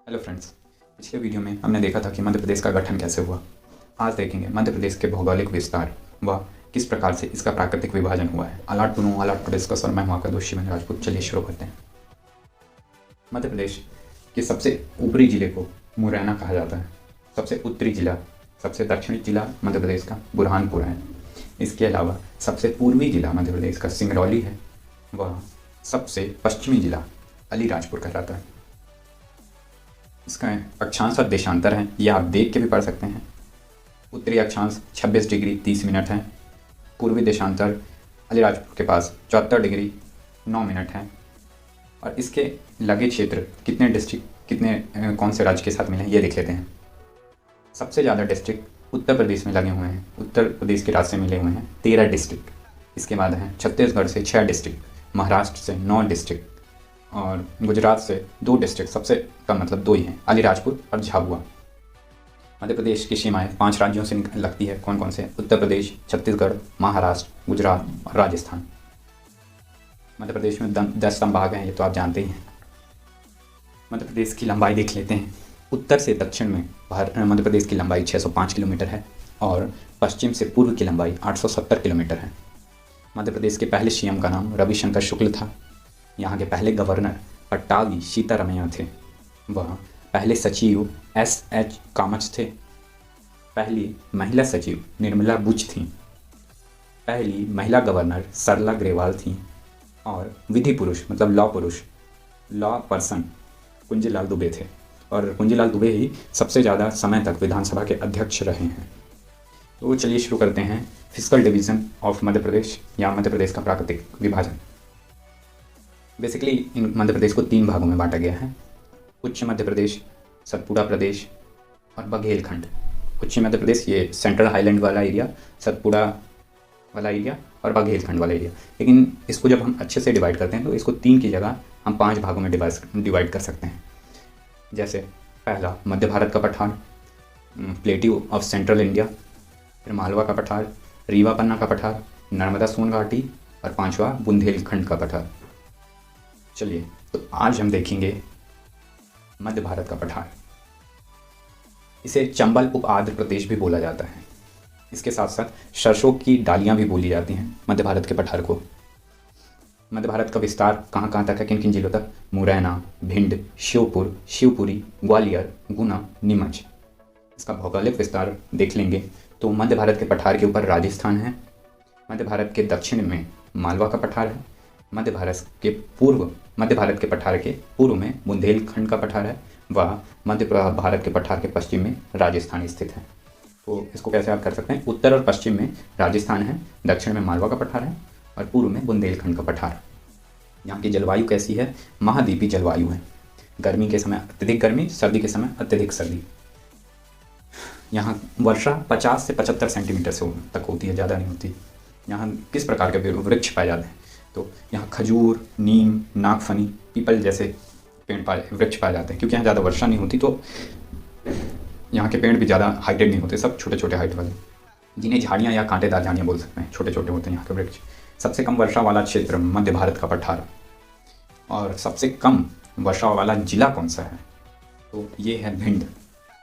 Hello friends. पिछले video में हमने देखा था कि मध्य प्रदेश का गठन कैसे हुआ। आज देखेंगे मध्य प्रदेश के भौगोलिक विस्तार व किस प्रकार से इसका प्राकृतिक विभाजन हुआ है। A lot to know a lot to discuss और मैं वहाँ का दोषी मैंने राजपूत। चलिए शुरू करते हैं। मध्य प्रदेश के सबसे ऊपरी जिले को मुरैना कहा जाता है। सबसे उत्तरी जिला, सबसे दक्षिणी जिला मध्य प्रदेश का बुरहानपुर है। इसके अलावा सबसे पूर्वी जिला मध्य प्रदेश का सिंगरौली है। वह सबसे पश्चिमी जिला अलीराजपुर कहलाता है। इसका अक्षांश और देशांतर है, यह आप देख के भी पढ़ सकते हैं। उत्तरी अक्षांश 26 डिग्री 30 मिनट है। पूर्वी देशांतर अलीराजपुर के पास 74 डिग्री 9 मिनट है। और इसके लगे क्षेत्र कितने डिस्ट्रिक्ट कौन से राज्य के साथ मिले हैं ये देख लेते हैं। सबसे ज़्यादा डिस्ट्रिक्ट उत्तर प्रदेश में लगे हुए हैं। उत्तर प्रदेश के राज्य से मिले हुए हैं 13 डिस्ट्रिक्ट। इसके बाद हैं छत्तीसगढ़ से 6 डिस्ट्रिक्ट, महाराष्ट्र से 9 डिस्ट्रिक्ट और गुजरात से 2 डिस्ट्रिक्ट। सबसे कम मतलब 2 ही हैं, अलीराजपुर और झाबुआ। मध्य प्रदेश की सीमाएं 5 राज्यों से लगती है। कौन कौन से? उत्तर प्रदेश, छत्तीसगढ़, महाराष्ट्र, गुजरात और राजस्थान। मध्य प्रदेश में 10 संभाग हैं, ये तो आप जानते ही हैं। मध्य प्रदेश की लंबाई देख लेते हैं। उत्तर से दक्षिण में मध्य प्रदेश की लंबाई 605 किलोमीटर है और पश्चिम से पूर्व की लंबाई 870 किलोमीटर है। मध्य प्रदेश के पहले सीएम का नाम रविशंकर शुक्ल था। यहाँ के पहले गवर्नर पट्टाभी सीतारमैया थे। वह पहले सचिव SH कामत थे। पहली महिला सचिव निर्मला बुच थीं। पहली महिला गवर्नर सरला ग्रेवाल थीं। और विधि पुरुष मतलब लॉ पर्सन कुंजीलाल दुबे थे। और कुंजीलाल दुबे ही सबसे ज़्यादा समय तक विधानसभा के अध्यक्ष रहे हैं। तो चलिए शुरू करते हैं। Physical division of Madhya Pradesh या मध्य प्रदेश का प्राकृतिक विभाजन। बेसिकली इन मध्य प्रदेश को 3 भागों में बांटा गया है। उच्च मध्य प्रदेश, सतपुड़ा प्रदेश और बघेलखंड। उच्च मध्य प्रदेश ये सेंट्रल हाईलैंड वाला एरिया, सतपुड़ा वाला एरिया और बघेलखंड वाला एरिया। लेकिन इसको जब हम अच्छे से डिवाइड करते हैं तो इसको 3 की जगह हम 5 भागों में डिवाइड कर सकते हैं। जैसे पहला मध्य भारत का पठार, प्लेट्यू ऑफ सेंट्रल इंडिया, फिर मालवा का पठार, रीवा पन्ना का पठार, नर्मदा सोन घाटी और 5वां बुंदेलखंड का पठार। चलिए तो आज हम देखेंगे मध्य भारत का पठार। इसे चंबल उप आंध्र प्रदेश भी बोला जाता है। इसके साथ साथ सरसों की डालियाँ भी बोली जाती हैं मध्य भारत के पठार को। मध्य भारत का विस्तार कहाँ कहाँ तक है, किन किन जिलों तक? मुरैना, भिंड, श्योपुर, शिवपुरी, ग्वालियर, गुना, नीमच। इसका भौगोलिक विस्तार देख लेंगे तो मध्य भारत के पठार के ऊपर राजस्थान है। मध्य भारत के दक्षिण में मालवा का पठार है। मध्य भारत के पठार के पूर्व में बुंदेलखंड का पठार है। वह मध्य भारत के पठार के पश्चिम में राजस्थान स्थित है। तो इसको कैसे आप कर सकते हैं? उत्तर और पश्चिम में राजस्थान है, दक्षिण में मालवा का पठार है और पूर्व में बुंदेलखंड का पठार। यहाँ की जलवायु कैसी है? महाद्वीपीय जलवायु है। गर्मी के समय अत्यधिक गर्मी, सर्दी के समय अत्यधिक सर्दी। यहाँ वर्षा 50 से 75 सेंटीमीटर से तक होती है, ज़्यादा नहीं होती। यहाँ किस प्रकार के वृक्ष पाए जाते हैं? तो यहाँ खजूर, नीम, नागफनी, पीपल जैसे वृक्ष पाए जाते हैं। क्योंकि यहाँ ज़्यादा वर्षा नहीं होती तो यहाँ के पेड़ भी ज़्यादा हाइटेड नहीं होते, सब छोटे छोटे हाइट वाले, जिन्हें झाड़ियाँ या कांटेदार झाड़ियाँ बोल सकते हैं। छोटे छोटे होते हैं यहाँ के वृक्ष। सबसे कम वर्षा वाला क्षेत्र मध्य भारत का पठार। और सबसे कम वर्षा वाला जिला कौन सा है? तो ये है भिंड।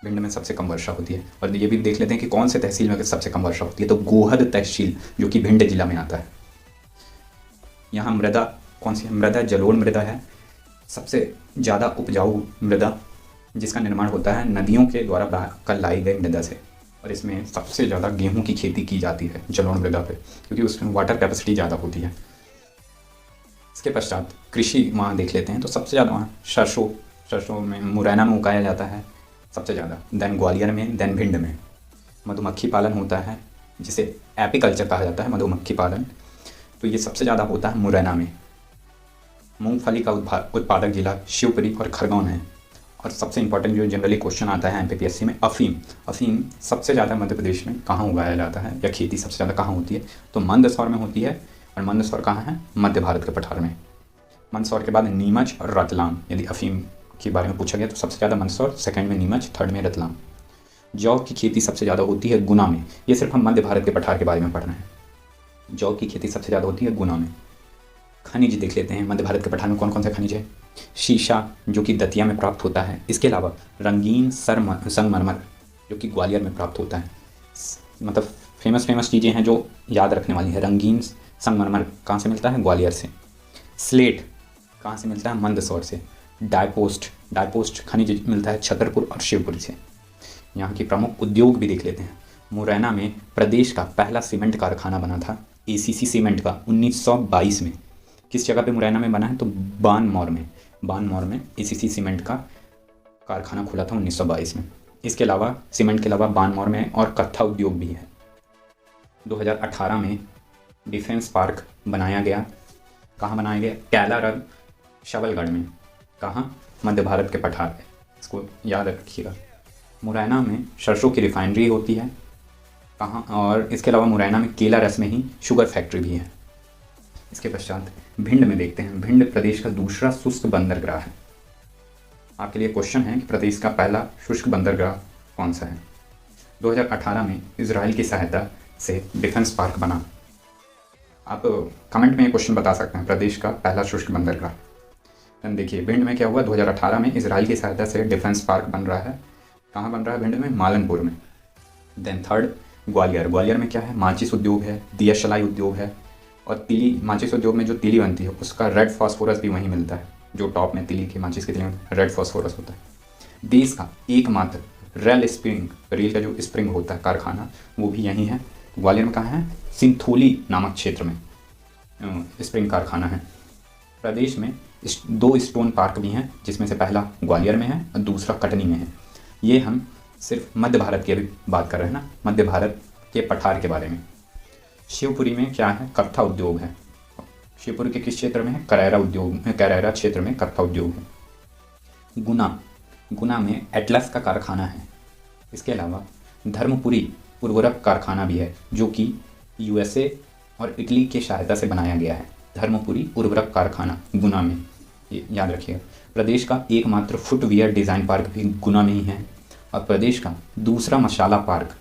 भिंड में सबसे कम वर्षा होती है। और ये भी देख लेते हैं कि कौन से तहसील में सबसे कम वर्षा होती है। तो गोहद तहसील जो कि भिंड जिला में आता है। यहाँ मृदा कौन सी मृदा? जलोढ़ मृदा है। सबसे ज़्यादा उपजाऊ मृदा जिसका निर्माण होता है नदियों के द्वारा बहकर लाई गई मृदा से। और इसमें सबसे ज़्यादा गेहूं की खेती की जाती है जलोढ़ मृदा पे, क्योंकि उसमें वाटर कैपेसिटी ज़्यादा होती है। इसके पश्चात कृषि वहाँ देख लेते हैं तो सबसे ज़्यादा वहाँ सरसों में मुरैना में उगाया जाता है सबसे ज़्यादा। देन ग्वालियर में, देन भिंड में। मधुमक्खी पालन होता है जिसे एपीकल्चर कहा जाता है, मधुमक्खी पालन। तो ये सबसे ज़्यादा होता है मुरैना में। मूंगफली का उत्पादक जिला शिवपुरी और खरगोन है। और सबसे इंपॉर्टेंट जो जनरली क्वेश्चन आता है MPPSC में, अफीम सबसे ज़्यादा मध्य प्रदेश में कहाँ उगाया जाता है या खेती सबसे ज़्यादा कहाँ होती है? तो मंदसौर में होती है। और मंदसौर कहाँ है? मध्य भारत के पठार में। मंदसौर के बाद नीमच और रतलाम। यदि अफीम के बारे में पूछा गया तो सबसे ज़्यादा मंदसौर, सेकंड में नीमच, थर्ड में रतलाम। जौ की खेती सबसे ज़्यादा होती है गुना में। ये सिर्फ हम मध्य भारत के पठार के बारे में पढ़ रहे हैं। जौ की खेती सबसे ज़्यादा होती है गुना में। खनिज देख लेते हैं। मध्य भारत के पठार में कौन कौन से खनिज है? शीशा जो कि दतिया में प्राप्त होता है। इसके अलावा रंगीन संगमरमर जो कि ग्वालियर में प्राप्त होता है। मतलब फेमस चीज़ें हैं जो याद रखने वाली है। रंगीन संगमरमर कहाँ से मिलता है? ग्वालियर से। स्लेट कहाँ से मिलता है? मंदसौर से। डायपोस्ट खनिज मिलता है छतरपुर और शिवपुरी से। यहाँ की प्रमुख उद्योग भी देख लेते हैं। मुरैना में प्रदेश का पहला सीमेंट कारखाना बना था एसीसी सीमेंट का 1922 में। किस जगह पे मुरैना में बना है? तो बानमौर में एसीसी सीमेंट का कारखाना खुला था 1922 में। इसके अलावा सीमेंट के अलावा बानमौर में और कत्था उद्योग भी है। 2018 में डिफेंस पार्क बनाया गया। कहाँ बनाया गया? कैलारग शवलगढ़ में। कहाँ? मध्य भारत के पठार में। इसको याद रखिएगा। मुरैना में सरसों की रिफाइनरी होती है। कहाँ? और इसके अलावा मुरैना में केला रस में ही शुगर फैक्ट्री भी है। इसके पश्चात भिंड में देखते हैं। भिंड प्रदेश का दूसरा शुष्क बंदरगाह है। आपके लिए क्वेश्चन है कि प्रदेश का पहला शुष्क बंदरगाह कौन सा है? 2018 में इजराइल की सहायता से डिफेंस पार्क बना। आप कमेंट में ये क्वेश्चन बता सकते हैं, प्रदेश का पहला शुष्क बंदरगाह। देन देखिए भिंड में क्या हुआ? 2018 में इजराइल की सहायता से डिफेंस पार्क बन रहा है। कहाँ बन रहा है? भिंड में, मालनपुर में। देन थर्ड ग्वालियर में क्या है? माचिस उद्योग है, दियाशलाई उद्योग है और तिली। माचिस उद्योग में जो तिली बनती है उसका रेड फास्फोरस भी वहीं मिलता है। जो टॉप में तिली की माचिस की तिली में रेड फास्फोरस होता है। देश का एकमात्र रेल का जो स्प्रिंग होता है कारखाना वो भी यहीं है। ग्वालियर में कहाँ है? सिंथोली नामक क्षेत्र में स्प्रिंग कारखाना है। प्रदेश में 2 स्टोन पार्क भी हैं, जिसमें से पहला ग्वालियर में है और दूसरा कटनी में है। ये हम सिर्फ मध्य भारत की अभी बात कर रहे हैं ना, मध्य भारत के पठार के बारे में। शिवपुरी में क्या है? कत्था उद्योग है। शिवपुरी के किस क्षेत्र में है? करैरा क्षेत्र में कत्था उद्योग है। गुना में एटलस का कारखाना है। इसके अलावा धर्मपुरी उर्वरक कारखाना भी है जो कि यूएसए और इटली की सहायता से बनाया गया है। धर्मपुरी उर्वरक कारखाना गुना में, ये याद रखिएगा। प्रदेश का एकमात्र फुटवियर डिज़ाइन पार्क भी गुना में ही है और प्रदेश का दूसरा मसाला पार्क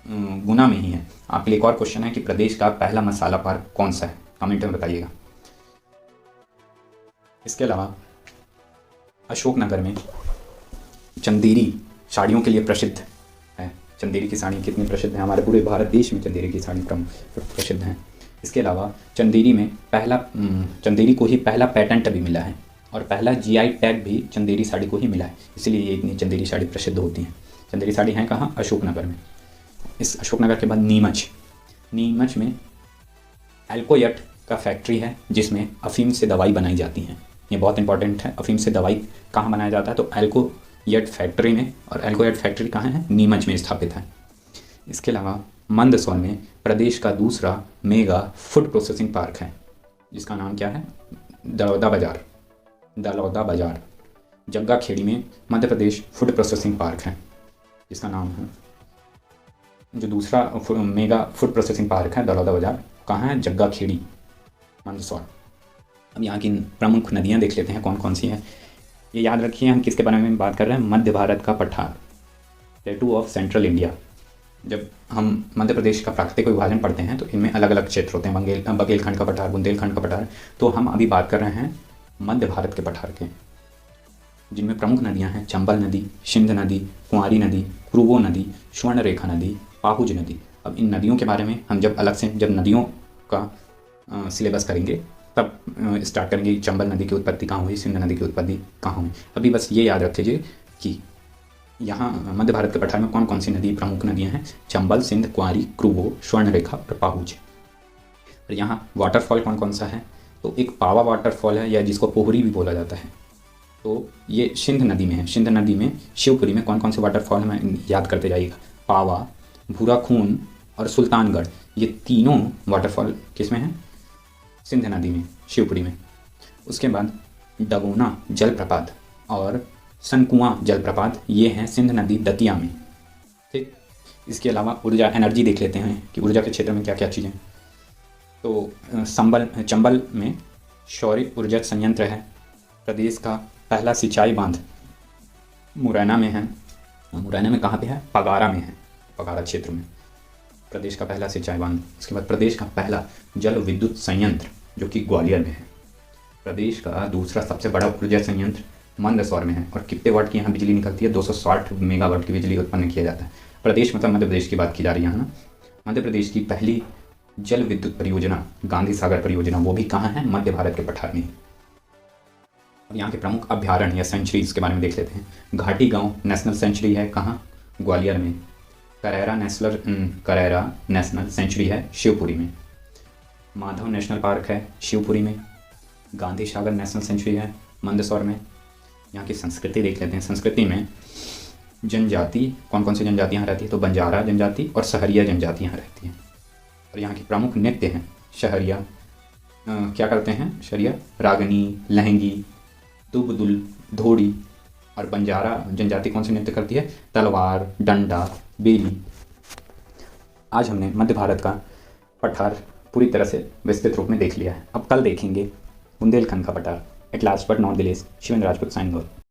गुना में ही है। आपके लिए एक और क्वेश्चन है कि प्रदेश का पहला मसाला पार्क कौन सा है? कमेंट में बताइएगा। इसके अलावा अशोकनगर में चंदेरी साड़ियों के लिए प्रसिद्ध है। चंदेरी की साड़ी कितनी प्रसिद्ध है? हमारे पूरे भारत देश में चंदेरी की साड़ी प्रसिद्ध है। इसके अलावा चंदेरी को ही पहला पेटेंट भी मिला है और पहला जीआई टैग भी चंदेरी साड़ी को ही मिला है। इसलिए ये इतनी चंदेरी साड़ी प्रसिद्ध होती हैं। चंदेरी साड़ी हैं कहाँ? अशोकनगर में। इस अशोकनगर के बाद नीमच में एल्कोयट का फैक्ट्री है जिसमें अफीम से दवाई बनाई जाती है। ये बहुत इंपॉर्टेंट है। अफीम से दवाई कहाँ बनाया जाता है? तो एल्कोयट फैक्ट्री में, और एल्कोयट फैक्ट्री कहाँ है? नीमच में स्थापित है। इसके अलावा मंदसौर में प्रदेश का दूसरा मेगा फूड प्रोसेसिंग पार्क है जिसका नाम क्या है? दलौदा बाजार। जग्गा खेड़ी में Madhya Pradesh food processing park है जिसका नाम है, जो दूसरा मेगा फूड प्रोसेसिंग पार्क है दलौदा बाजार, कहाँ है? जग्गा खेड़ी, मंदसौर। अब यहाँ की प्रमुख नदियाँ देख लेते हैं कौन कौन सी हैं। ये याद रखिए हम किसके बारे में बात कर रहे हैं? मध्य भारत का पठार, प्लेटू ऑफ सेंट्रल इंडिया। जब हम मध्य प्रदेश का प्राकृतिक विभाजन पढ़ते हैं तो इनमें अलग अलग क्षेत्र होते हैं, बघेलखंड का पठार, बुंदेलखंड का पठार। तो हम अभी बात कर रहे हैं मध्य भारत के पठार के, जिनमें प्रमुख नदियां हैं चंबल नदी, सिंध नदी, कुंवारी नदी, क्रूबो नदी, स्वर्णरेखा नदी, पाहुज नदी। अब इन नदियों के बारे में हम जब नदियों का सिलेबस करेंगे तब स्टार्ट करेंगे। चंबल नदी की उत्पत्ति कहाँ हुई, सिंध नदी की उत्पत्ति कहाँ हुई। अभी बस ये याद रख लीजिए कि यहाँ मध्य भारत के पठार में कौन कौन सी नदी प्रमुख नदियाँ हैं? चंबल, सिंध, कुंवारी, क्रूबो, स्वर्णरेखा और पाहुज। और यहाँ वाटरफॉल कौन कौन सा है? तो एक पावा वाटरफॉल है, या जिसको पोहरी भी बोला जाता है, तो ये सिंध नदी में है। सिंध नदी में शिवपुरी में कौन कौन से वाटरफॉल में याद करते जाइएगा? पावा, भूरा खून और सुल्तानगढ़। ये तीनों वाटरफॉल किस में है? सिंध नदी में, शिवपुरी में। उसके बाद डगोना जलप्रपात और सनकुआं जलप्रपात, ये हैं सिंध नदी दतिया में। ठीक, इसके अलावा ऊर्जा एनर्जी देख लेते हैं कि ऊर्जा के क्षेत्र में क्या क्या चीज़ें। तो चंबल में सौर ऊर्जा संयंत्र है। प्रदेश का पहला सिंचाई बांध मुरैना में है। मुरैना में कहाँ पे है? पगारा में है, पगारा क्षेत्र में प्रदेश का पहला सिंचाई बांध। उसके बाद प्रदेश का पहला जल विद्युत संयंत्र जो कि ग्वालियर में है। प्रदेश का दूसरा सबसे बड़ा ऊर्जा संयंत्र मंदसौर में है और कितने वाट की यहाँ बिजली निकलती है? 260 मेगावाट की बिजली उत्पन्न किया जाता है। प्रदेश मतलब मध्य प्रदेश की बात की जा रही है ना। मध्य प्रदेश की पहली जल विद्युत परियोजना गांधी सागर परियोजना, वो भी कहाँ है? मध्य भारत के पठार में। और यहाँ के प्रमुख अभ्यारण्य या सेंचुरीज के बारे में देख लेते हैं। घाटी गांव नेशनल सेंचुरी है कहाँ? ग्वालियर में। करैरा नेशनल सेंचुरी है शिवपुरी में। माधव नेशनल पार्क है शिवपुरी में। गांधी सागर नेशनल सेंचुरी है मंदसौर में। यहाँ की संस्कृति देख लेते हैं। संस्कृति में जनजाति, कौन कौन सी जनजातियाँ रहती है? तो बंजारा जनजाति और सहरिया जनजातियाँ रहती हैं। और यहाँ के प्रमुख नृत्य हैं शहरिया, क्या करते हैं शहरिया? रागनी, लहंगी, दुबदुल, धोड़ी। और बंजारा जनजाति कौन से नृत्य करती है? तलवार, डंडा, बेली। आज हमने मध्य भारत का पठार पूरी तरह से विस्तृत रूप में देख लिया है। अब कल देखेंगे बुंदेलखंड का पठार। At last but not the least, Shivendra Rajput signing off.